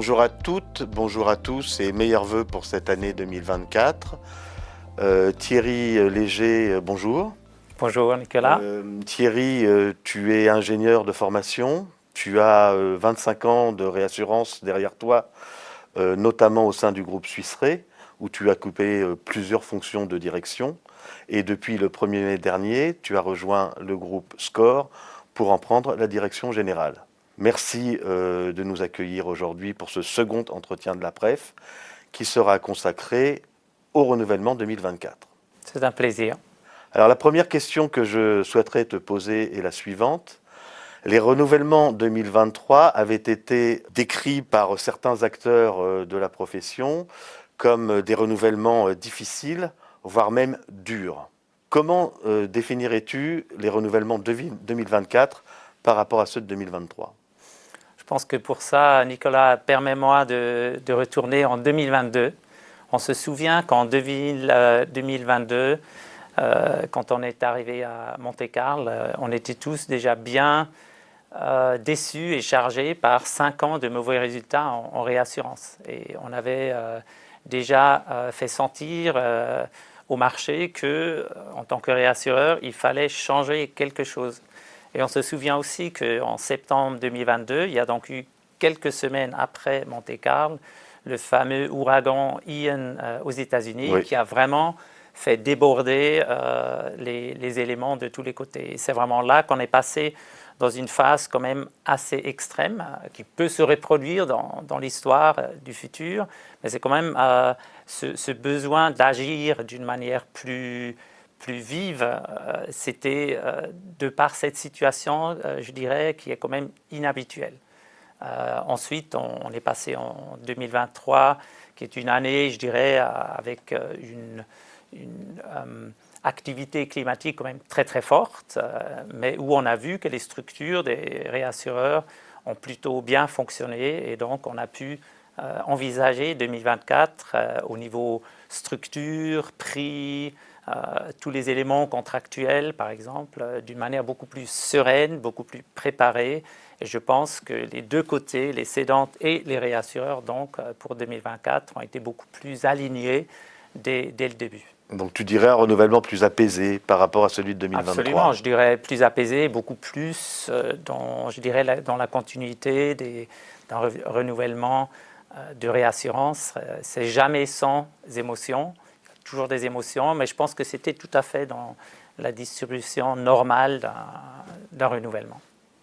Bonjour à toutes, bonjour à tous et meilleurs vœux pour cette année 2024. Thierry Léger, bonjour. Bonjour Nicolas. Thierry, tu es ingénieur de formation, tu as 25 ans de réassurance derrière toi, notamment au sein du groupe Suisse Re, où tu as occupé plusieurs fonctions de direction. Et depuis le 1er mai dernier, tu as rejoint le groupe SCOR pour en prendre la direction générale. Merci de nous accueillir aujourd'hui pour ce second entretien de la PREF qui sera consacré au renouvellement 2024. C'est un plaisir. Alors la première question que je souhaiterais te poser est la suivante. Les renouvellements 2023 avaient été décrits par certains acteurs de la profession comme des renouvellements difficiles, voire même durs. Comment définirais-tu les renouvellements 2024 par rapport à ceux de 2023 ? Je pense que pour ça, Nicolas, permets-moi de retourner en 2022. On se souvient qu'en 2022, quand on est arrivé à Monte-Carlo, on était tous déjà bien déçus et chargés par 5 ans de mauvais résultats en réassurance. Et on avait déjà fait sentir au marché qu'en tant que réassureur, il fallait changer quelque chose. Et on se souvient aussi qu'en septembre 2022, il y a donc eu quelques semaines après Monte-Carlo, le fameux ouragan Ian aux États-Unis, Oui. qui a vraiment fait déborder les éléments de tous les côtés. Et c'est vraiment là qu'on est passé dans une phase quand même assez extrême, qui peut se reproduire dans l'histoire du futur, mais c'est quand même ce besoin d'agir d'une manière plus vive, c'était de par cette situation, je dirais, qui est quand même inhabituelle. Ensuite, on est passé en 2023, qui est une année, je dirais, avec une activité climatique quand même très très forte, mais où on a vu que les structures des réassureurs ont plutôt bien fonctionné et donc on a pu envisager 2024 au niveau structure, prix, tous les éléments contractuels, par exemple, d'une manière beaucoup plus sereine, beaucoup plus préparée. Et je pense que les deux côtés, les cédantes et les réassureurs, donc, pour 2024, ont été beaucoup plus alignés dès le début. Donc tu dirais un renouvellement plus apaisé par rapport à celui de 2023. Absolument, je dirais plus apaisé, beaucoup plus je dirais dans la continuité d'un renouvellement de réassurance. C'est jamais sans émotion, toujours des émotions, mais je pense que c'était tout à fait dans la distribution normale d'un renouvellement.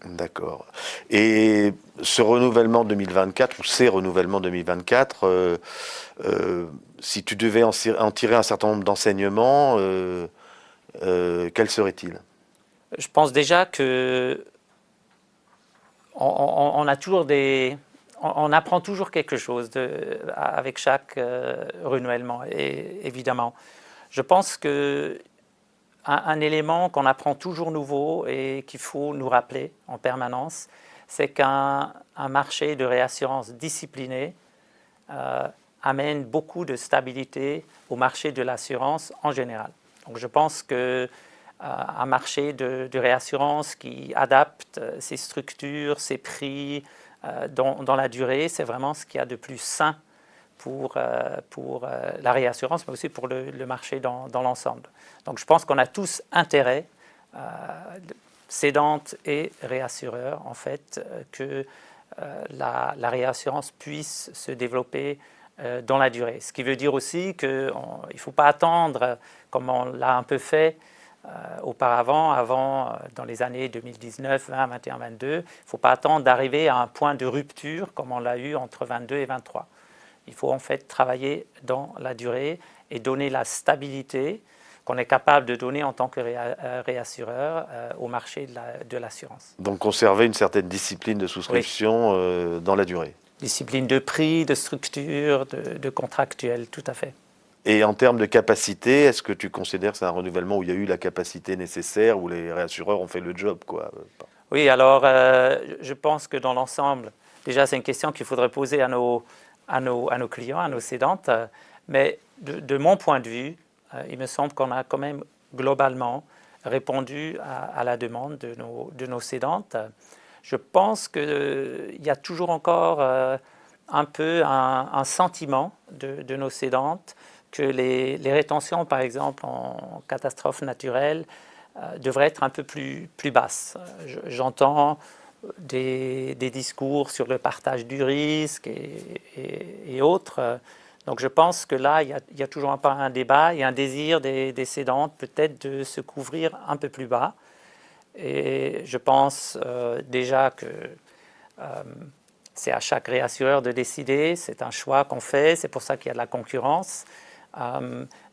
D'accord. Et ce renouvellement 2024, ou ces renouvellements 2024, si tu devais en tirer un certain nombre d'enseignements, quels seraient-ils ? Je pense déjà que on a toujours on apprend toujours quelque chose avec chaque renouvellement, et évidemment. Je pense que un élément qu'on apprend toujours nouveau et qu'il faut nous rappeler en permanence, c'est qu'un marché de réassurance discipliné amène beaucoup de stabilité au marché de l'assurance en général. Donc je pense qu'un marché de réassurance qui adapte ses structures, ses prix dans la durée, c'est vraiment ce qu'il y a de plus sain pour la réassurance, mais aussi pour le marché dans l'ensemble. Donc je pense qu'on a tous intérêt, cédantes et réassureurs, en fait, que la réassurance puisse se développer dans la durée. Ce qui veut dire aussi qu'il ne faut pas attendre, comme on l'a un peu fait auparavant, dans les années 2019, 20, 21, 22, il ne faut pas attendre d'arriver à un point de rupture comme on l'a eu entre 22 et 23. Il faut en fait travailler dans la durée et donner la stabilité qu'on est capable de donner en tant que réassureur au marché de l'assurance. Donc conserver une certaine discipline de souscription dans la durée. Discipline de prix, de structure, de contractuel, tout à fait. Et en termes de capacité, est-ce que tu considères que c'est un renouvellement où il y a eu la capacité nécessaire, où les réassureurs ont fait le job, quoi ? Oui, alors je pense que dans l'ensemble, déjà c'est une question qu'il faudrait poser à nos clients, à nos cédantes, mais de mon point de vue, il me semble qu'on a quand même globalement répondu à la demande de nos cédantes. Je pense qu'il y a toujours encore un peu un sentiment de nos cédantes que les rétentions, par exemple, en catastrophe naturelle, devraient être un peu plus basses. J'entends des discours sur le partage du risque et autres. Donc je pense que là, il y a toujours un débat et un désir des cédantes peut-être de se couvrir un peu plus bas. Et je pense déjà que c'est à chaque réassureur de décider, c'est un choix qu'on fait, c'est pour ça qu'il y a de la concurrence.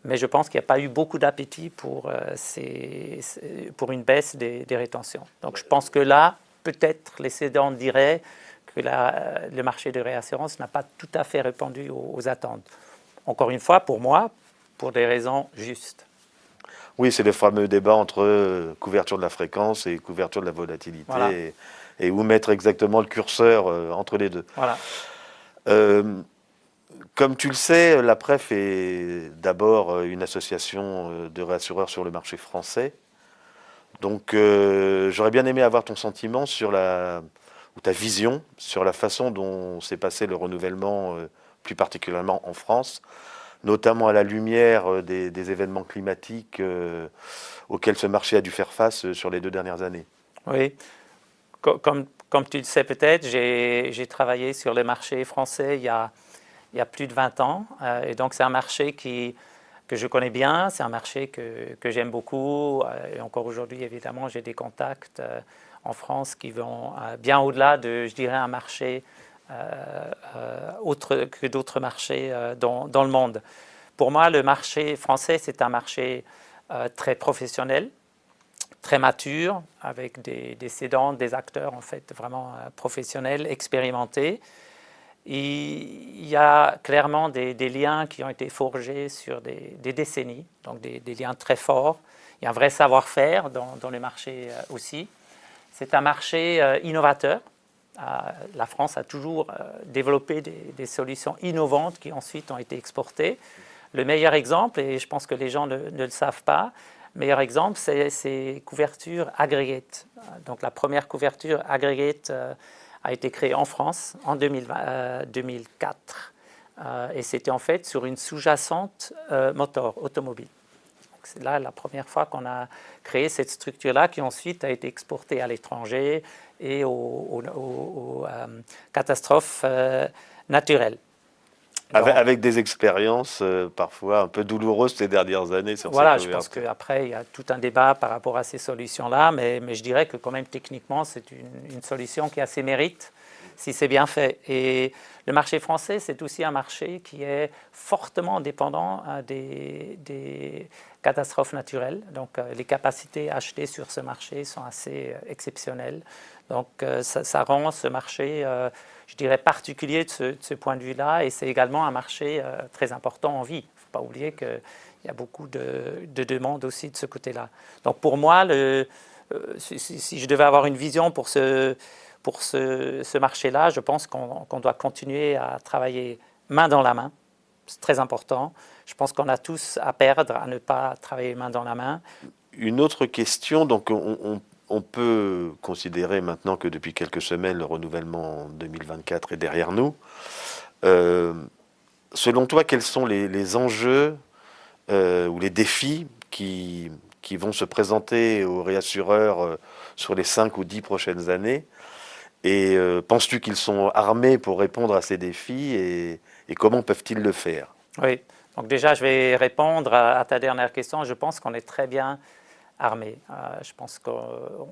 Mais je pense qu'il n'y a pas eu beaucoup d'appétit pour une baisse des rétentions. Donc je pense que là, peut-être les cédants diraient que le marché de réassurance n'a pas tout à fait répondu aux attentes. Encore une fois, pour moi, pour des raisons justes. Oui, c'est le fameux débat entre couverture de la fréquence et couverture de la volatilité, Voilà. et où mettre exactement le curseur entre les deux. Voilà. Comme tu le sais, la PREF est d'abord une association de réassureurs sur le marché français. Donc j'aurais bien aimé avoir ton sentiment ou ta vision sur la façon dont s'est passé le renouvellement, plus particulièrement en France, notamment à la lumière des événements climatiques auxquels ce marché a dû faire face sur les 2 dernières années. Oui, comme tu le sais peut-être, j'ai travaillé sur le marché français il y a plus de 20 ans. Et donc c'est un marché que je connais bien, c'est un marché que j'aime beaucoup. Et encore aujourd'hui, évidemment, j'ai des contacts en France qui vont bien au-delà de, je dirais, un marché autre que d'autres marchés dans le monde. Pour moi, le marché français, c'est un marché très professionnel, très mature, avec des cédants, des acteurs en fait vraiment professionnels, expérimentés. Il y a clairement des liens qui ont été forgés sur des décennies, donc des liens très forts. Il y a un vrai savoir-faire dans le marché aussi. C'est un marché innovateur. La France a toujours développé des solutions innovantes qui ensuite ont été exportées. Le meilleur exemple, et je pense que les gens ne le savent pas, le meilleur exemple, c'est couverture aggregate. Donc la première couverture aggregate a été créée en France en 2004. Et c'était en fait sur une sous-jacente moteur automobile. C'est là la première fois qu'on a créé cette structure-là qui ensuite a été exportée à l'étranger et aux catastrophes naturelles. Avec des expériences parfois un peu douloureuses ces dernières années sur voilà, cette je pense couverture. qu'après, il y a tout un débat par rapport à ces solutions-là, mais je dirais que quand même techniquement, c'est une solution qui a ses mérites si c'est bien fait. Et le marché français, c'est aussi un marché qui est fortement dépendant des catastrophes naturelles. Donc les capacités achetées sur ce marché sont assez exceptionnelles. Donc ça rend ce marché, je dirais, particulier de ce point de vue-là. Et c'est également un marché très important en vie. Il ne faut pas oublier qu'il y a beaucoup de demandes aussi de ce côté-là. Donc pour moi, si je devais avoir une vision pour ce marché-là, je pense qu'on doit continuer à travailler main dans la main. C'est très important. Je pense qu'on a tous à perdre à ne pas travailler main dans la main. Une autre question, donc on peut considérer maintenant que depuis quelques semaines, le renouvellement 2024 est derrière nous. Selon toi, quels sont les enjeux ou les défis qui vont se présenter aux réassureurs sur les 5 ou 10 prochaines années? Et penses-tu qu'ils sont armés pour répondre à ces défis et comment peuvent-ils le faire? Oui, donc déjà je vais répondre à ta dernière question. Je pense qu'on est très bien armés. Je pense qu'en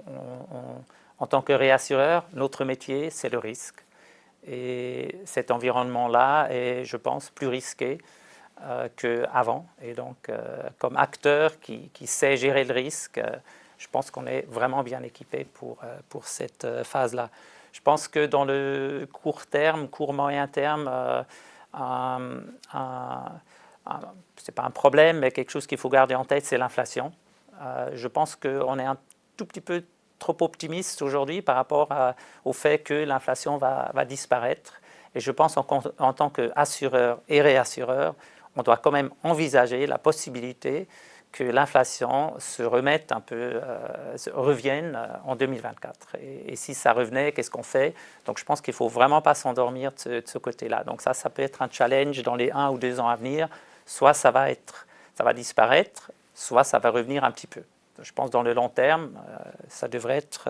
tant que réassureur, notre métier, c'est le risque. Et cet environnement-là est, je pense, plus risqué qu'avant. Et donc, comme acteur qui sait gérer le risque, je pense qu'on est vraiment bien équipé pour cette phase-là. Je pense que dans le court terme, moyen terme, c'est pas un problème, mais quelque chose qu'il faut garder en tête, c'est l'inflation. Je pense qu'on est un tout petit peu trop optimiste aujourd'hui par rapport au fait que l'inflation va disparaître. Et je pense en tant qu'assureur et réassureur, on doit quand même envisager la possibilité que l'inflation se remette un peu, revienne en 2024. Et si ça revenait, qu'est-ce qu'on fait? Donc je pense qu'il ne faut vraiment pas s'endormir de ce côté-là. Donc ça peut être un challenge dans les 1 ou 2 ans à venir. Soit ça va disparaître, soit ça va revenir un petit peu. Je pense que dans le long terme, ça devrait être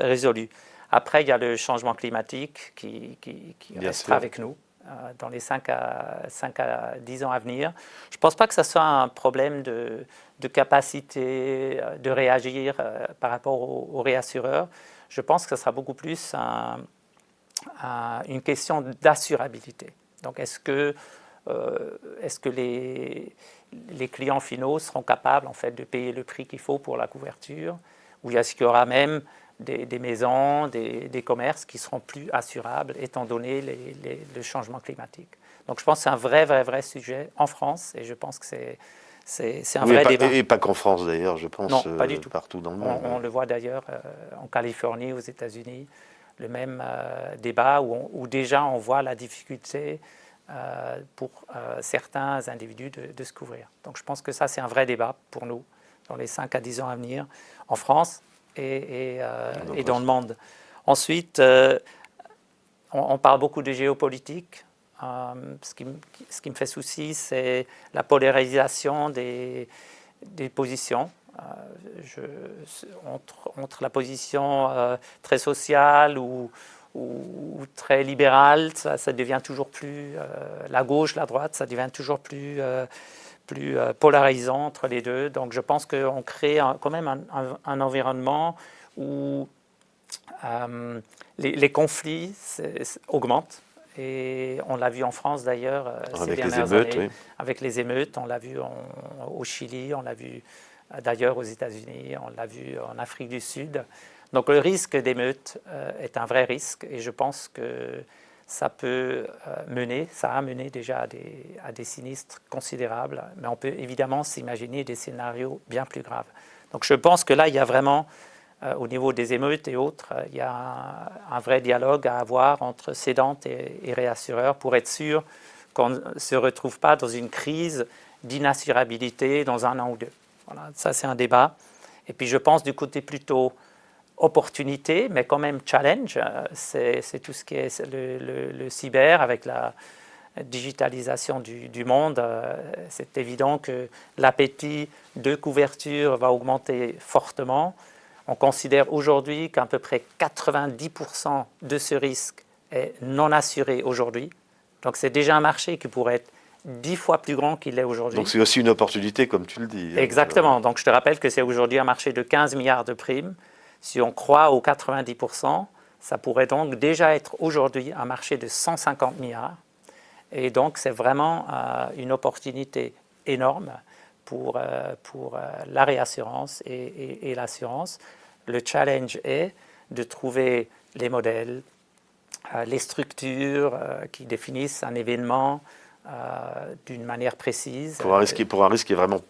résolu. Après, il y a le changement climatique qui restera avec nous dans les 5 à 10 ans à venir. Je ne pense pas que ce soit un problème de capacité de réagir par rapport aux réassureurs. Je pense que ce sera beaucoup plus une question d'assurabilité. Donc, est-ce que les clients finaux seront capables en fait, de payer le prix qu'il faut pour la couverture, ou est-ce qu'il y aura même des maisons, des commerces qui seront plus assurables étant donné le changement climatique. Donc je pense que c'est un vrai sujet en France et je pense que c'est un vrai débat. Et pas qu'en France d'ailleurs, je pense, non, pas du tout. partout dans le monde. On le voit d'ailleurs en Californie, aux États-Unis, le même débat où déjà on voit la difficulté pour certains individus de se couvrir. Donc je pense que ça c'est un vrai débat pour nous dans les 5 à 10 ans à venir en France et dans le monde. Ensuite, on parle beaucoup de géopolitique. Ce qui me fait souci, c'est la polarisation des positions. Entre la position très sociale ou très libérale, ça devient toujours plus... la gauche, la droite, ça devient toujours plus polarisant entre les deux. Donc je pense qu'on crée quand même un environnement où les conflits augmentent. Et on l'a vu en France d'ailleurs ces dernières années, oui. Avec les émeutes. On l'a vu au Chili, on l'a vu d'ailleurs aux États-Unis, on l'a vu en Afrique du Sud. Donc le risque d'émeute est un vrai risque et je pense que ça a mené déjà à des sinistres considérables, mais on peut évidemment s'imaginer des scénarios bien plus graves. Donc je pense que là, il y a vraiment, au niveau des émeutes et autres, il y a un vrai dialogue à avoir entre cédantes et réassureurs pour être sûr qu'on ne se retrouve pas dans une crise d'inassurabilité dans 1 an ou 2. Voilà, ça c'est un débat. Et puis je pense du côté plutôt opportunité, mais quand même challenge, c'est tout ce qui est le cyber avec la digitalisation du monde. C'est évident que l'appétit de couverture va augmenter fortement. On considère aujourd'hui qu'à peu près 90% de ce risque est non assuré aujourd'hui. Donc c'est déjà un marché qui pourrait être 10 fois plus grand qu'il est aujourd'hui. Donc c'est aussi une opportunité, comme tu le dis. Exactement. Donc je te rappelle que c'est aujourd'hui un marché de 15 milliards de primes. Si on croit aux 90%, ça pourrait donc déjà être aujourd'hui un marché de 150 milliards. Et donc, c'est vraiment une opportunité énorme pour la réassurance et l'assurance. Le challenge est de trouver les modèles, les structures qui définissent un événement d'une manière précise. Pour un risque qui est vraiment...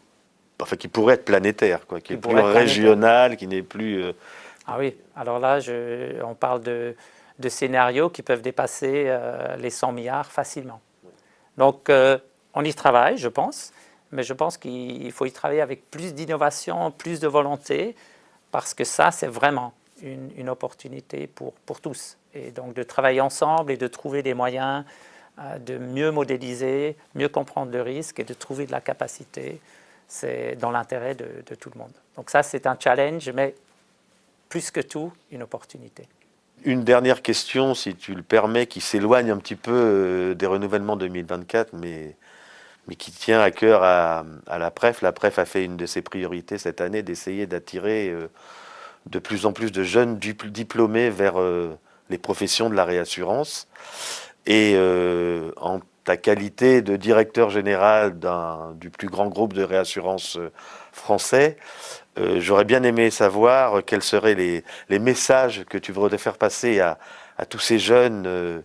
Enfin, qui pourrait être planétaire, quoi, qui est plus régional, qui n'est plus... Ah oui, alors là, on parle de scénarios qui peuvent dépasser les 100 milliards facilement. Donc, on y travaille, je pense, mais je pense qu'il faut y travailler avec plus d'innovation, plus de volonté, parce que ça, c'est vraiment une opportunité pour tous. Et donc, de travailler ensemble et de trouver des moyens de mieux modéliser, mieux comprendre le risque et de trouver de la capacité, c'est dans l'intérêt de tout le monde. Donc ça, c'est un challenge, mais plus que tout, une opportunité. Une dernière question, si tu le permets, qui s'éloigne un petit peu des renouvellements 2024, mais qui tient à cœur à la PREF. La PREF a fait une de ses priorités cette année d'essayer d'attirer de plus en plus de jeunes diplômés vers les professions de la réassurance. Et en ta qualité de directeur général du plus grand groupe de réassurance français, j'aurais bien aimé savoir quels seraient les messages que tu voudrais faire passer à tous ces jeunes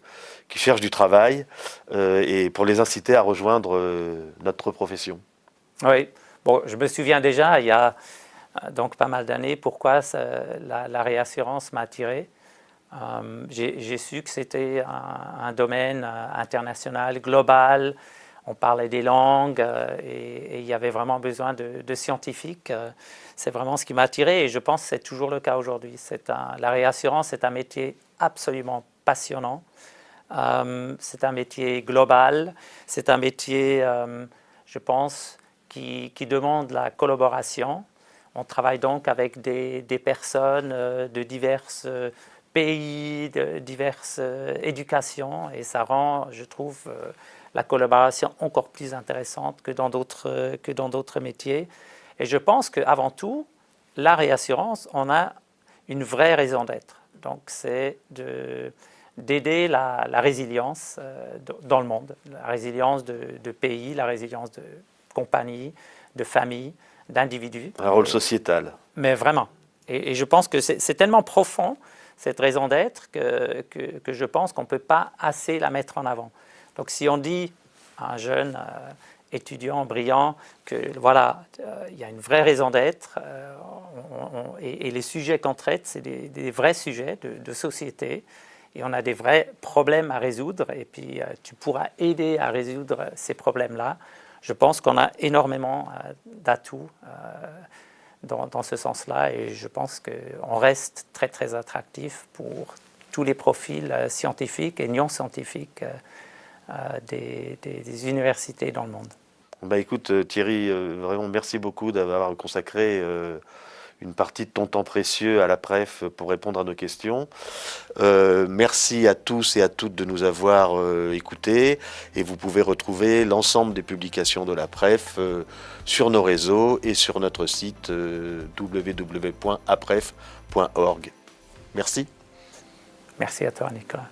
qui cherchent du travail et pour les inciter à rejoindre notre profession. Oui, bon, je me souviens déjà, il y a donc pas mal d'années, pourquoi la réassurance m'a attiré. J'ai su que c'était un domaine international, global. on parlait des langues et il y avait vraiment besoin de scientifiques. C'est vraiment ce qui m'a attiré et je pense que c'est toujours le cas aujourd'hui. La réassurance est un métier absolument passionnant. C'est un métier global, c'est un métier, je pense, qui demande la collaboration. On travaille donc avec des personnes de divers pays, de diverses éducations et ça rend, je trouve, la collaboration encore plus intéressante que dans d'autres métiers. Et je pense qu'avant tout, la réassurance, on a une vraie raison d'être. Donc c'est d'aider la résilience dans le monde, la résilience de pays, la résilience de compagnies, de familles, d'individus. Un rôle sociétal. Mais vraiment. Et je pense que c'est tellement profond, cette raison d'être, que je pense qu'on ne peut pas assez la mettre en avant. Donc si on dit à un jeune étudiant brillant que voilà, il y a une vraie raison d'être, et les sujets qu'on traite, c'est des vrais sujets de société, et on a des vrais problèmes à résoudre, et puis tu pourras aider à résoudre ces problèmes-là. Je pense qu'on a énormément d'atouts dans ce sens-là, et je pense qu'on reste très très attractif pour tous les profils scientifiques et non scientifiques des universités dans le monde. Bah écoute Thierry, vraiment merci beaucoup d'avoir consacré une partie de ton temps précieux à la PREF pour répondre à nos questions. Merci à tous et à toutes de nous avoir écoutés et vous pouvez retrouver l'ensemble des publications de la PREF sur nos réseaux et sur notre site www.apref.org. Merci. Merci à toi Nicolas.